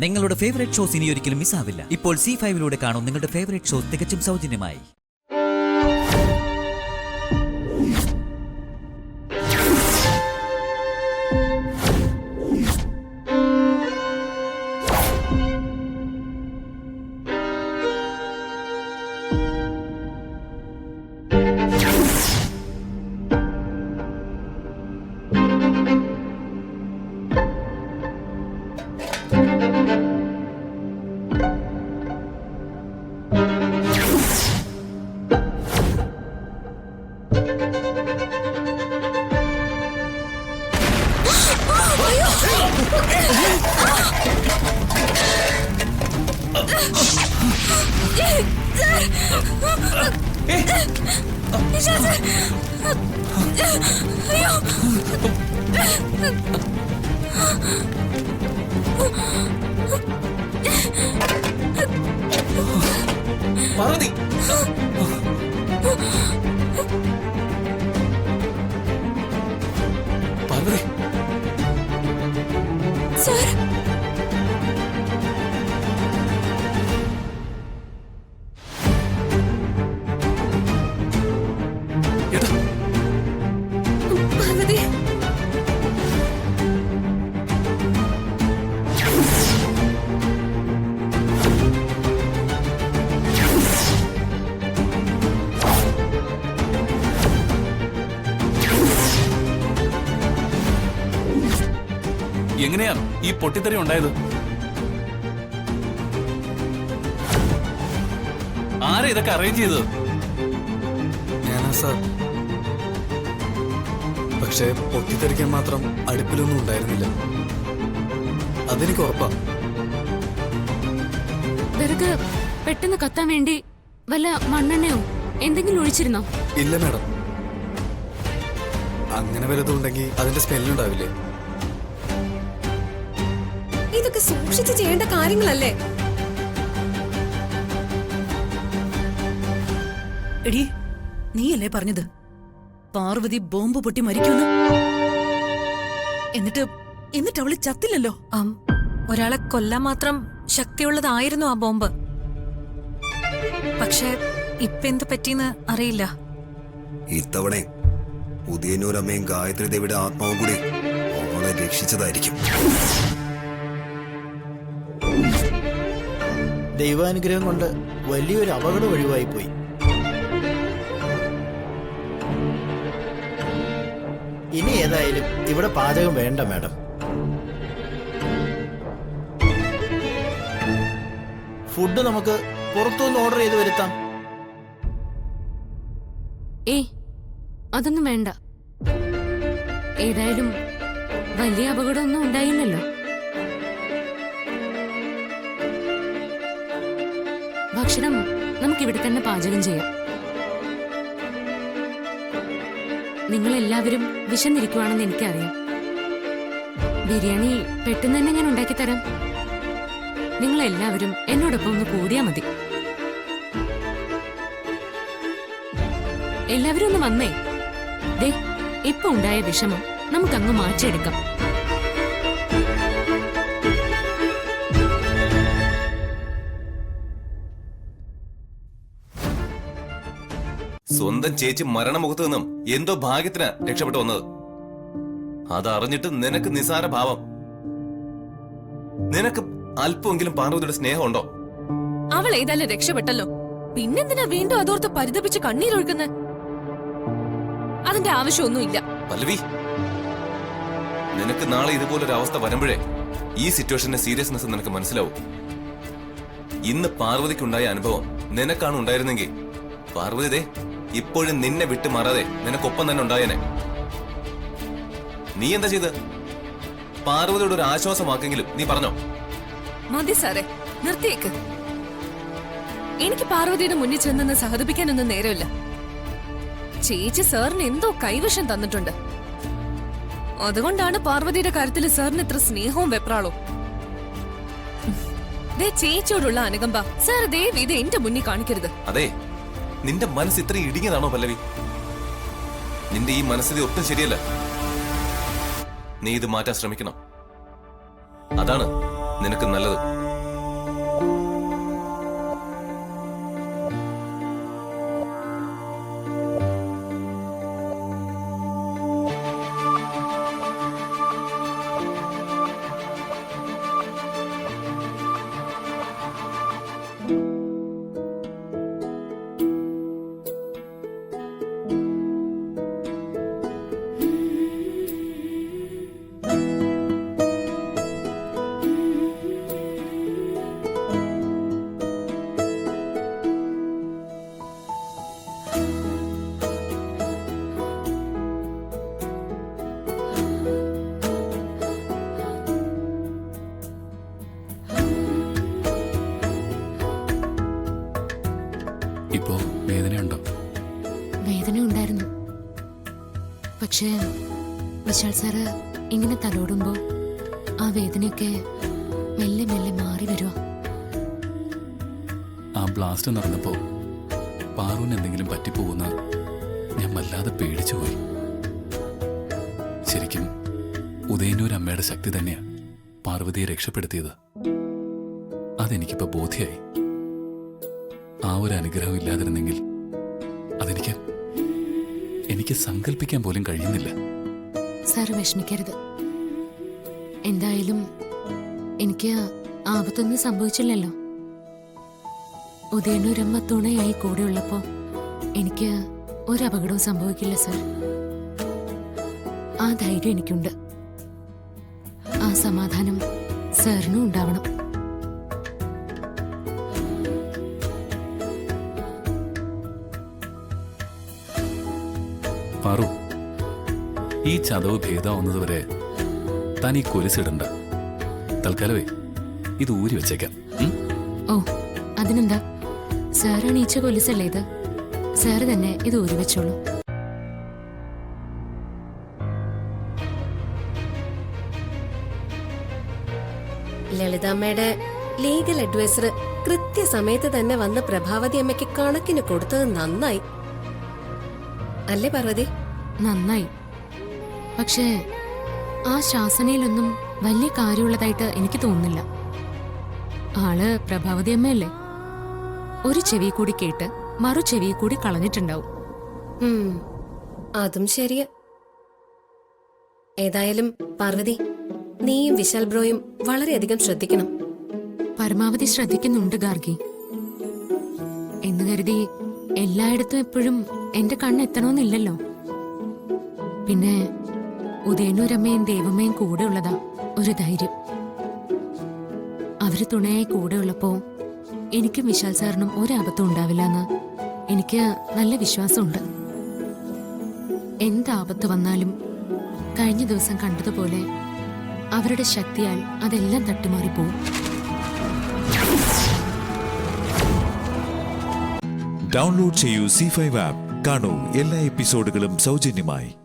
നിങ്ങളുടെ favourite shows ഇനി ഒരിക്കലും മിസ്സാവില്ല. ഇപ്പോൾ C5 കാണും നിങ്ങളുടെ ഫേവറേറ്റ് ഷോസ് തികച്ചും സൗജന്യമായി. പാർവതി, പാർവതി സർ, ഏട്ടാ, പാർവതി, എങ്ങനെയാ ഈ പൊട്ടിത്തെറി ഉണ്ടായത്? ആരാ ഇതൊക്കെ അറേഞ്ച് ചെയ്തത്? ഞാനാ സാർ. പക്ഷേ പൊട്ടിത്തെറിക്കാൻ മാത്രം അടുപ്പിലൊന്നും ഉണ്ടായിരുന്നില്ല, അതെനിക്ക് ഉറപ്പാ. വിറക് പെട്ടെന്ന് കത്താൻ വേണ്ടി വല്ല മണ്ണെണ്ണയോ എന്തെങ്കിലും ഒഴിച്ചിരുന്നോ? ഇല്ല മാഡം, അങ്ങനെ വല്ലതും ഉണ്ടെങ്കിൽ അതിന്റെ സ്മെല്ലുണ്ടാവില്ലേ? ഇതൊക്കെ സൂക്ഷിച്ച് ചെയ്യേണ്ട കാര്യങ്ങളല്ലേ? എടി, നീയല്ലേ പറഞ്ഞത് പാർവതി ബോംബ് പൊട്ടി മരിക്കുന്നു? എന്നിട്ട് അവള് ചത്തില്ലല്ലോ. ഒരാളെ കൊല്ലാൻ മാത്രം ശക്തിയുള്ളതായിരുന്നു ആ ബോംബ്. പക്ഷെ ഇപ്പൊ എന്ത് പറ്റിയെന്ന് അറിയില്ല. ഇത്തവണ ഉദയനൂരമ്മയും ഗായത്രി ദേവിയുടെ ആത്മാവും കൂടി അവളെ രക്ഷിച്ചതായിരിക്കും. ദൈവാനുഗ്രഹം കൊണ്ട് വലിയൊരു അപകടം ഒഴിവായി പോയി. ഇനി ഏതായാലും ഇവിടെ പാചകം വേണ്ട മാഡം. ഫുഡ് നമുക്ക് പുറത്തുനിന്ന് ഓർഡർ ചെയ്ത് വരുത്താം. ഏയ്, അതൊന്നും വേണ്ട. ഏതായാലും വലിയ അപകടമൊന്നും ഉണ്ടായില്ലല്ലോ. ഭക്ഷണം നമുക്കിവിടെ തന്നെ പാചകം ചെയ്യാം. നിങ്ങളെല്ലാവരും വിശന്നിരിക്കുവാണെന്ന് എനിക്കറിയാം. ബിരിയാണി പെട്ടെന്ന് തന്നെ ഞാൻ ഉണ്ടാക്കി തരാം. നിങ്ങളെല്ലാവരും എന്നോടൊപ്പം ഒന്ന് കൂടിയാ മതി. എല്ലാവരും ഒന്ന് വന്നേ. ദേ, ഇപ്പൊ ഉണ്ടായ വിഷമം നമുക്കങ്ങ് മാറ്റിയെടുക്കാം. സ്വന്തം ചേച്ചി മരണമുഖത്ത് നിന്നും എന്തോ ഭാഗ്യത്തിനാ രക്ഷപ്പെട്ടു വന്നത്. അതറിഞ്ഞിട്ട് നിനക്ക് നിസാര ഭാവം. നിനക്ക് അല്പമെങ്കിലും പാർവതിയുടെ സ്നേഹമുണ്ടോ? അവൾ ഏതായാലും രക്ഷപ്പെട്ടല്ലോ, പിന്നെന്തിനാ വീണ്ടും അതോർത്ത് പരിതപിച്ച് കണ്ണീരൊഴുക്കുന്നത്? അതിന്റെ ആവശ്യമൊന്നുമില്ല. പല്ലവി, നിനക്ക് നാളെ ഇതുപോലൊരു അവസ്ഥ വരുമ്പോഴേ ഈ സിറ്റുവേഷന്റെ സീരിയസ്നെസ് നിനക്ക് മനസ്സിലാവും. ഇന്ന് പാർവതിക്കുണ്ടായ അനുഭവം നിനക്കാണ് ഉണ്ടായിരുന്നെങ്കിൽ പാർവതി ദേ ഇപ്പോഴും നിന്നെ വിട്ടു മാറാതെ നിനക്കൊപ്പം തന്നെ ഉണ്ടായേനെ. നീ എന്താ ചെയ്ത്? പാർവതിയുടെ ഒരു ആശ്വാസമാക്കെങ്കിലും നീ പറഞ്ഞോ? മതി സാറേ, നിർത്തിയേക്ക്. എനിക്ക് പാർവതിയുടെ മുന്നിൽ ചെന്നെന്ന് സഹതിപ്പിക്കാനൊന്നും നേരമില്ല. ചേച്ചി സാറിന് എന്തോ കൈവശം തന്നിട്ടുണ്ട്. അതുകൊണ്ടാണ് പാർവതിയുടെ കാര്യത്തിൽ സാറിന് ഇത്ര സ്നേഹവും വെപ്രാളവും. ദേ, ചേച്ചിയോടുള്ള അനുകമ്പ സാർ ദേവ് ഇത് എന്റെ മുന്നിൽ കാണിക്കരുത്. അതെ, നിന്റെ മനസ്സ് ഇത്ര ഇടുങ്ങിയതാണോ പല്ലവി? നിന്റെ ഈ മനസ്സിൽ ഒട്ടും ശരിയല്ല. നീ ഇത് മാറ്റാൻ ശ്രമിക്കണം. അതാണ് നിനക്ക് നല്ലത്. ഇപ്പോ വേദനയുണ്ടോ? വേദന ഉണ്ടായിരുന്നു. പക്ഷേ വിശാൽ സാറ് ഇങ്ങനെ തലോടുമ്പോ ആ വേദനയൊക്കെ മെല്ലെ മെല്ലെ മാറി വരുക. ആ ബ്ലാസ്റ്റ് നടന്നപ്പോ പാറുവിന് എന്തെങ്കിലും പറ്റിപ്പോകുന്ന ഞാൻ വല്ലാതെ പേടിച്ചുപോയി. ശരിക്കും ഉദയനൂർ അമ്മയുടെ ശക്തി തന്നെയാ പാർവതിയെ രക്ഷപ്പെടുത്തിയത്. അതെനിക്കിപ്പോ ബോധ്യായി. ആ ഒരു അനുഗ്രഹം ഇല്ലാതിരുന്നെങ്കിൽ എനിക്ക് സങ്കല്പിക്കാൻ പോലും കഴിയുന്നില്ല. സാറ് വിഷമിക്കരുത്. എന്തായാലും എനിക്ക് ആപത്തൊന്നും സംഭവിച്ചില്ലല്ലോ. ഉദയനൂരമ്മ തുണയായി കൂടെയുള്ളപ്പോ എനിക്ക് ഒരപകടവും സംഭവിക്കില്ല സാർ. ആ ധൈര്യം എനിക്കുണ്ട്. ആ സമാധാനം സാറിനും ഉണ്ടാവണം. പാറു, ഈ ചതവ് ഭേദമാവുന്നതുവരെ താൻ ഈ കൊലുസിടണ്ട. തൽക്കാലമേ ഇത് ഊരി വെച്ചേക്കാം. ഓ, അതിനെന്താ? സാറാണ് ഈച്ച കൊലുസല്ലേ ഇത്. സാറ് തന്നെ ഇത് ഊരി വെച്ചോളൂ. ലളിതാമ്മയുടെ ലീഗൽ അഡ്വൈസർ കൃത്യസമയത്ത് തന്നെ വന്ന് പ്രഭാവതി അമ്മയ്ക്ക് കണക്കിന് കൊടുത്തത് നന്നായി അല്ലേ പാർവതി? നന്നായി. പക്ഷേ ആ ശാസനയിലൊന്നും വലിയ കാര്യമുള്ളതായിട്ട് എനിക്ക് തോന്നുന്നില്ല. ആള് പ്രഭാവതി അമ്മയല്ലേ? ഒരു ചെവി കൂടി കേട്ട് മറു ചെവി കൂടി കളഞ്ഞിട്ടുണ്ടാവും. അതും ശരിയാ. ഏതായാലും പാർവതി, നീയും വിശാൽ ബ്രോയും വളരെയധികം ശ്രദ്ധിക്കണം. പരമാവധി ശ്രദ്ധിക്കുന്നുണ്ട് ഗാർഗി. എന്ന് കരുതി എല്ലായിടത്തും എപ്പോഴും എന്റെ കണ്ണെത്തണമെന്നില്ലല്ലോ. പിന്നെ ഉദയനൂരമ്മയും ദേവമ്മയും കൂടെ ഉള്ളതാ ഒരു ധൈര്യം. അവര് തുണയായി കൂടെ ഉള്ളപ്പോ എനിക്കും വിശാൽ സാറിനും ഒരാപത്തും ഉണ്ടാവില്ലെന്ന് എനിക്ക് നല്ല വിശ്വാസമുണ്ട്. എന്താപത്ത് വന്നാലും കഴിഞ്ഞ ദിവസം കണ്ടതുപോലെ അവരുടെ ശക്തിയാൽ അതെല്ലാം തട്ടിമാറിപ്പോവും. ഡൗൺലോഡ് ചെയ്യൂ C5 ആപ്പ്. കാണൂ എല്ലാ എപ്പിസോഡുകളും സൗജന്യമായി.